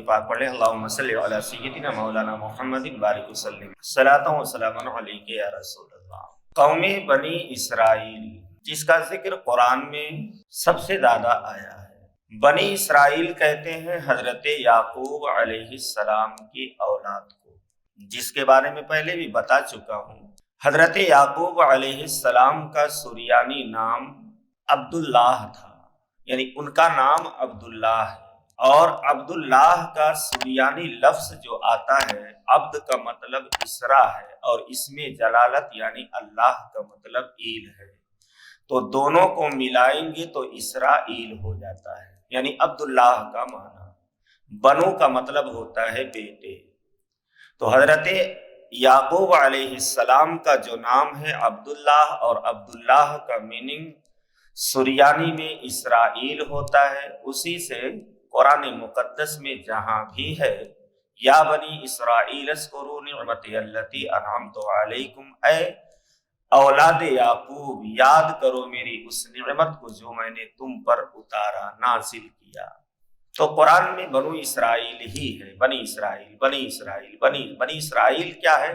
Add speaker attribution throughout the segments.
Speaker 1: پاک پڑھ لیں اللہم صلی علی سیدنا مولانا محمد بارک وسلم صلاۃ و سلام علیک یا رسول اللہ۔ قوم بنی اسرائیل جس کا ذکر قرآن میں سب سے زیادہ آیا ہے، بنی اسرائیل کہتے ہیں حضرت یعقوب علیہ السلام کی اولاد کو، جس کے بارے میں پہلے بھی بتا چکا ہوں۔ حضرت یعقوب علیہ السلام کا سریانی نام عبداللہ تھا، یعنی ان کا نام عبداللہ ہے، اور عبداللہ کا سریانی لفظ جو آتا ہے، عبد کا مطلب اسرا ہے اور اس میں جلالت یعنی اللہ کا مطلب ایل ہے، تو دونوں کو ملائیں گے تو اسرائیل ہو جاتا ہے، یعنی عبداللہ کا معنی۔ بنو کا مطلب ہوتا ہے بیٹے، تو حضرت یعقوب علیہ السلام کا جو نام ہے عبداللہ، اور عبداللہ کا میننگ سریانی میں اسرائیل ہوتا ہے، اسی سے قرآن مقدس میں جہاں بھی ہے یا بنی اسرائیل اذکروا نعمتی التی انعمت علیکم، اے اولاد یعقوب یاد کرو میری اس نعمت کو جو میں نے تم پر اتارا، نازل کیا۔ تو قرآن میں بنو اسرائیل ہی ہے، بنی اسرائیل بنی اسرائیل بنی اسرائیل کیا ہے؟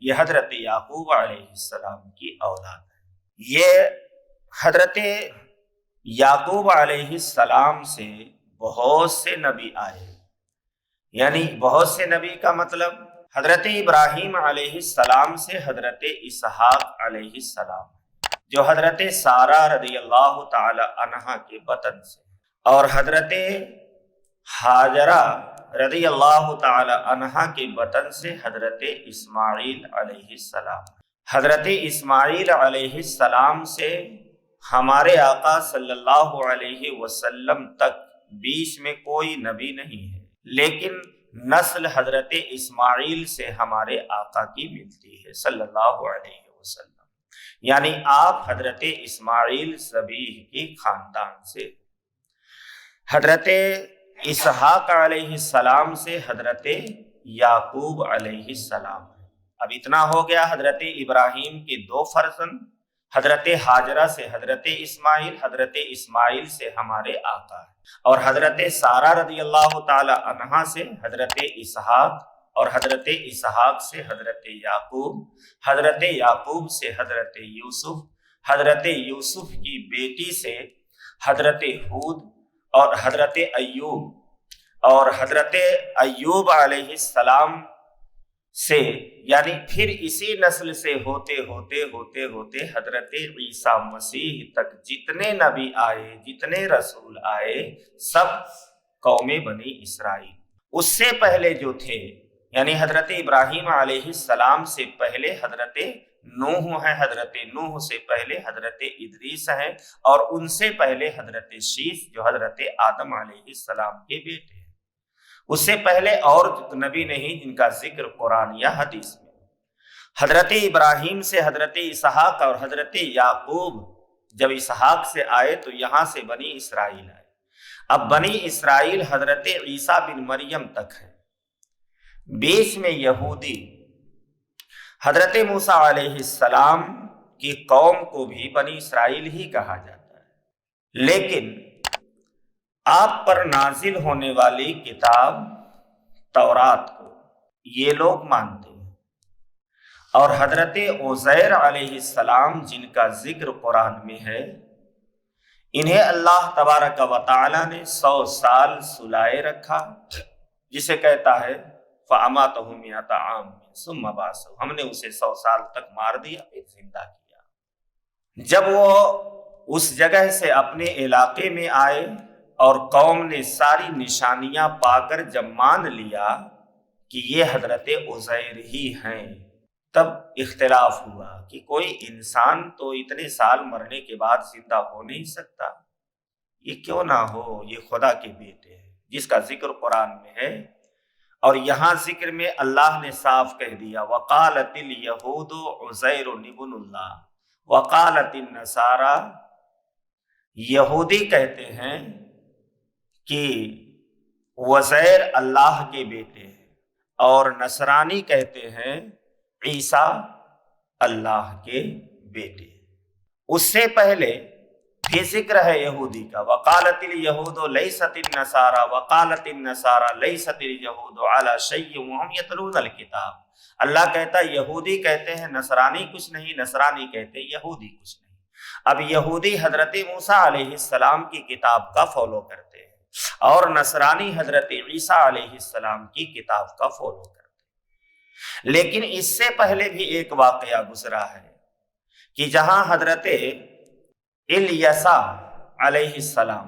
Speaker 1: یہ حضرت یعقوب علیہ السلام کی اولاد ہے۔ یہ حضرت یعقوب علیہ السلام سے بہت سے نبی آئے، یعنی بہت سے نبی کا مطلب حضرت ابراہیم علیہ السلام سے حضرت اسحاق علیہ السلام، جو حضرت سارہ رضی اللہ تعالی عنہا کے بطن سے، اور حضرت ہاجرہ رضی اللہ تعالی عنہا کے بطن سے حضرت اسماعیل علیہ السلام۔ حضرت اسماعیل علیہ السلام سے ہمارے آقا صلی اللہ علیہ وسلم تک بیچ میں کوئی نبی نہیں ہے، لیکن نسل حضرت اسماعیل سے ہمارے آقا کی ملتی ہے صلی اللہ علیہ وسلم، یعنی آپ حضرت اسماعیل ذبیح کی خاندان سے۔ حضرت اسحاق علیہ السلام سے حضرت یعقوب علیہ السلام۔ اب اتنا ہو گیا حضرت ابراہیم کے دو فرزند، حضرت ہاجرہ سے حضرت اسماعیل، حضرت اسماعیل سے ہمارے آقا، اور حضرت سارہ رضی اللہ تعالی عنہا سے حضرت اسحاق، اور حضرت اسحاق سے حضرت یعقوب، حضرت یعقوب سے حضرت یوسف، حضرت یوسف کی بیٹی سے حضرت ہود، اور حضرت ایوب، اور حضرت ایوب علیہ السلام سے، یعنی پھر اسی نسل سے ہوتے ہوتے ہوتے ہوتے حضرت عیسیٰ مسیح تک جتنے نبی آئے، جتنے رسول آئے، سب قوم بنی اسرائیل۔ اس سے پہلے جو تھے، یعنی حضرت ابراہیم علیہ السلام سے پہلے حضرت نوح ہے، حضرت نوح سے پہلے حضرت ادریس ہیں، اور ان سے پہلے حضرت شیث جو حضرت آدم علیہ السلام کے بیٹے ہیں۔ اس سے پہلے اور نبی نہیں جن کا ذکر قرآن یا حدیث میں۔ حضرت ابراہیم سے حضرت اسحاق، اور حضرت یعقوب جب اسحاق سے آئے تو یہاں سے بنی اسرائیل آئے۔ اب بنی اسرائیل حضرت عیسیٰ بن مریم تک ہے، بیچ میں یہودی۔ حضرت موسیٰ علیہ السلام کی قوم کو بھی بنی اسرائیل ہی کہا جاتا ہے، لیکن آپ پر نازل ہونے والی کتاب تورات کو یہ لوگ مانتے ہیں، اور حضرت عزیر علیہ السلام جن کا ذکر قرآن میں ہے، انہیں اللہ تبارک و تعالی نے 100 سال سلائے رکھا، جسے کہتا ہے فَأَمَاتَهُ مِائَةَ عَامٍ ثُمَّ بَعَثَهُ، ہم نے اسے 100 سال تک مار دیا پھر زندہ کیا۔ جب وہ اس جگہ سے اپنے علاقے میں آئے اور قوم نے ساری نشانیاں پا کر جب مان لیا کہ یہ حضرت عزیر ہی ہیں، تب اختلاف ہوا کہ کوئی انسان تو اتنے سال مرنے کے بعد زندہ ہو نہیں سکتا، یہ کیوں نہ ہو، یہ خدا کے بیٹے ہیں، جس کا ذکر قرآن میں ہے۔ اور یہاں ذکر میں اللہ نے صاف کہہ دیا وَقَالَتِ الْيَهُودُ عُزَيْرٌ ابْنُ اللَّهِ وَقَالَتِ النَّصَارَى، یہودی کہتے ہیں کہ عزیر اللہ کے بیٹے ہیں، اور نصرانی کہتے ہیں عیسیٰ اللہ کے بیٹے۔ اس سے پہلے بھی ذکر ہے یہودی کا، وقالت الیہود لیست النصارى وقالت النصارى لیست الیہود علی شیء وهم یتلون الکتاب۔ اللہ کہتا ہے یہودی کہتے ہیں نصرانی کچھ نہیں، نصرانی کہتے ہیں یہودی کچھ نہیں۔ اب یہودی حضرت موسیٰ علیہ السلام کی کتاب کا فالو کرتے ہیں اور نصرانی حضرت عیسیٰ علیہ السلام کی کتاب کا فالو کرتے ہیں۔ لیکن اس سے پہلے بھی ایک واقعہ گزرا ہے کہ جہاں حضرت الیسع علیہ السلام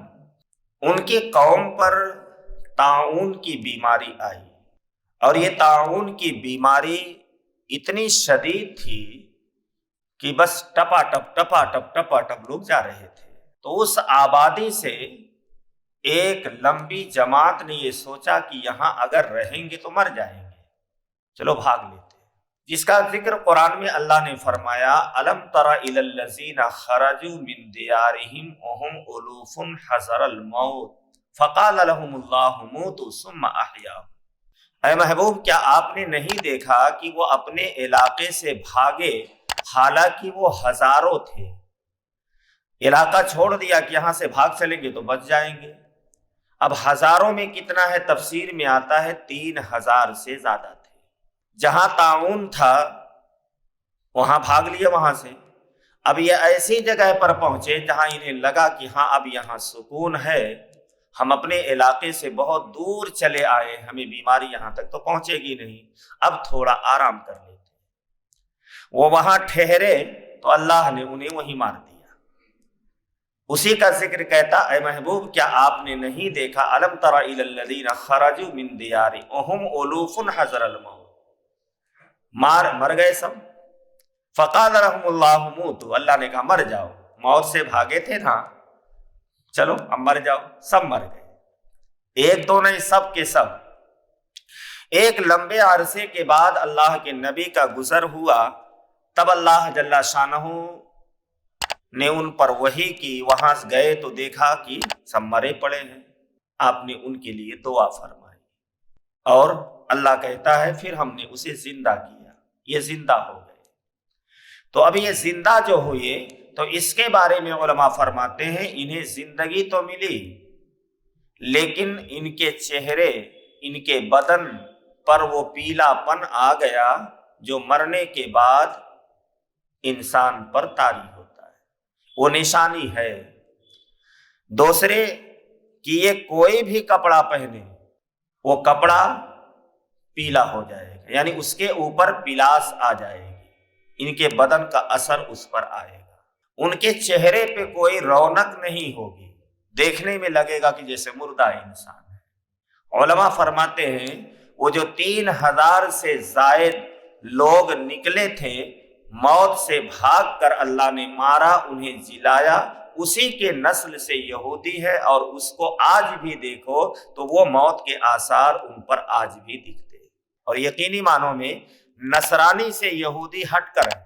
Speaker 1: ان کی قوم پر طاعون کی بیماری آئی، اور یہ طاعون کی بیماری اتنی شدید تھی کہ بس ٹپا ٹپ لوگ جا رہے تھے۔ تو اس آبادی سے ایک لمبی جماعت نے یہ سوچا کہ یہاں اگر رہیں گے تو مر جائیں گے، چلو بھاگ لیتے ہیں، جس کا ذکر قرآن میں اللہ نے فرمایا الم تر الی الذین خرجوا من دیارہم وهم الوف حذر الموت فقال لهم اللہ موتوا ثم احیاهم۔ اے محبوب کیا آپ نے نہیں دیکھا کہ وہ اپنے علاقے سے بھاگے حالانکہ وہ ہزاروں تھے، علاقہ چھوڑ دیا کہ یہاں سے بھاگ چلیں گے تو بچ جائیں گے۔ اب ہزاروں میں کتنا ہے؟ تفسیر میں آتا ہے 3000 سے زیادہ تھے۔ جہاں طاعون تھا وہاں بھاگ لیے وہاں سے۔ اب یہ ایسی جگہ پر پہنچے جہاں انہیں لگا کہ ہاں اب یہاں سکون ہے، ہم اپنے علاقے سے بہت دور چلے آئے، ہمیں بیماری یہاں تک تو پہنچے گی نہیں، اب تھوڑا آرام کر لیتے۔ وہ وہاں ٹھہرے تو اللہ نے انہیں وہیں مار دیا۔ اسی کا ذکر کہتا اے محبوب کیا آپ نے نہیں دیکھا الم تر الی الذین خرجوا من دیارہم وهم الوف حذر الموت، مر گئے سب۔ فقال لهم اللہ موتوا، اللہ نے کہا مر جاؤ، موت سے بھاگے تھے نا، چلو اب مر جاؤ۔ سب مر گئے، ایک دو نہیں، سب کے سب۔ ایک لمبے عرصے کے بعد اللہ کے نبی کا گزر ہوا، تب اللہ جل شانہ نے ان پر وحی کی، وہاں گئے تو دیکھا کہ سب مرے پڑے ہیں۔ آپ نے ان کے لیے دعا فرمائی اور اللہ کہتا ہے پھر ہم نے اسے زندہ کیا، یہ زندہ ہو گئے۔ تو اب یہ زندہ جو ہوئے تو اس کے بارے میں علماء فرماتے ہیں انہیں زندگی تو ملی لیکن ان کے چہرے، ان کے بدن پر وہ پیلا پن آ گیا جو مرنے کے بعد انسان پر طاری ہوتا ہے، وہ نشانی ہے۔ دوسرے کہ یہ کوئی بھی کپڑا پہنے وہ کپڑا پیلا ہو جائے گا، یعنی اس کے اوپر پلاس آ جائے گی، ان کے بدن کا اثر اس پر آئے گا، ان کے چہرے پہ کوئی رونق نہیں ہوگی، دیکھنے میں لگے گا کہ جیسے مردہ انسان ہے۔ علماء فرماتے ہیں وہ جو 3000 سے زائد لوگ نکلے تھے، موت سے بھاگ کر اللہ نے مارا، انہیں جلایا، اسی کے نسل سے یہودی ہے، اور اس کو آج بھی دیکھو تو وہ موت کے آثار ان پر آج بھی دکھتے ہیں۔ اور یقینی معنوں میں نصرانی سے یہودی ہٹ کر ہے،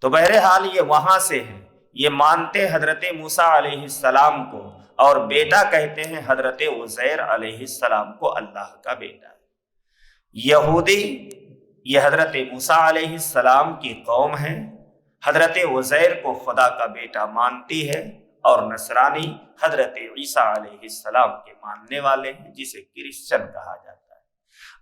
Speaker 1: تو بہرحال یہ وہاں سے ہے، یہ مانتے حضرت موسیٰ علیہ السلام کو، اور بیٹا کہتے ہیں حضرت عزیر علیہ السلام کو اللہ کا بیٹا ہے۔ یہودی یہ حضرت موسیٰ علیہ السلام کی قوم ہے، حضرت عزیر کو خدا کا بیٹا مانتی ہے، اور نصرانی حضرت عیسیٰ علیہ السلام کے ماننے والے ہیں، جسے کرسچن کہا جاتا ہے۔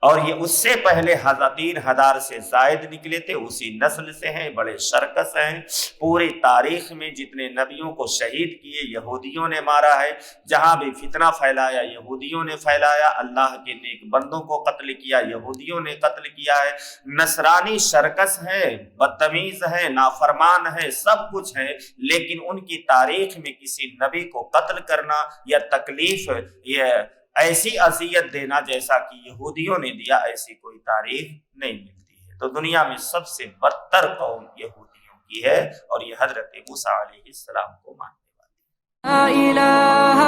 Speaker 1: اور یہ اس سے پہلے 3000 سے زائد نکلے تھے، اسی نسل سے ہیں، بڑے شرکس ہیں، پوری تاریخ میں جتنے نبیوں کو شہید کیے یہودیوں نے مارا ہے، جہاں بھی فتنہ پھیلایا یہودیوں نے پھیلایا، اللہ کے نیک بندوں کو قتل کیا یہودیوں نے قتل کیا ہے۔ نصرانی شرکس ہیں، بدتمیز ہیں، نافرمان ہیں، سب کچھ ہیں، لیکن ان کی تاریخ میں کسی نبی کو قتل کرنا یا تکلیف یا ایسی اذیت دینا جیسا کہ یہودیوں نے دیا، ایسی کوئی تاریخ نہیں ملتی ہے۔ تو دنیا میں سب سے بدتر قوم یہودیوں کی ہے، اور یہ حضرت موسیٰ علیہ السلام کو ماننے والی ہے۔
Speaker 2: لا الہ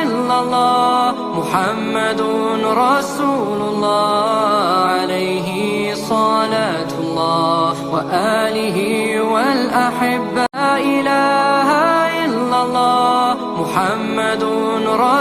Speaker 2: الا اللہ محمد رسول اللہ علیہ صلاة اللہ وآلہ والأحبہ۔ لا الہ الا اللہ محمد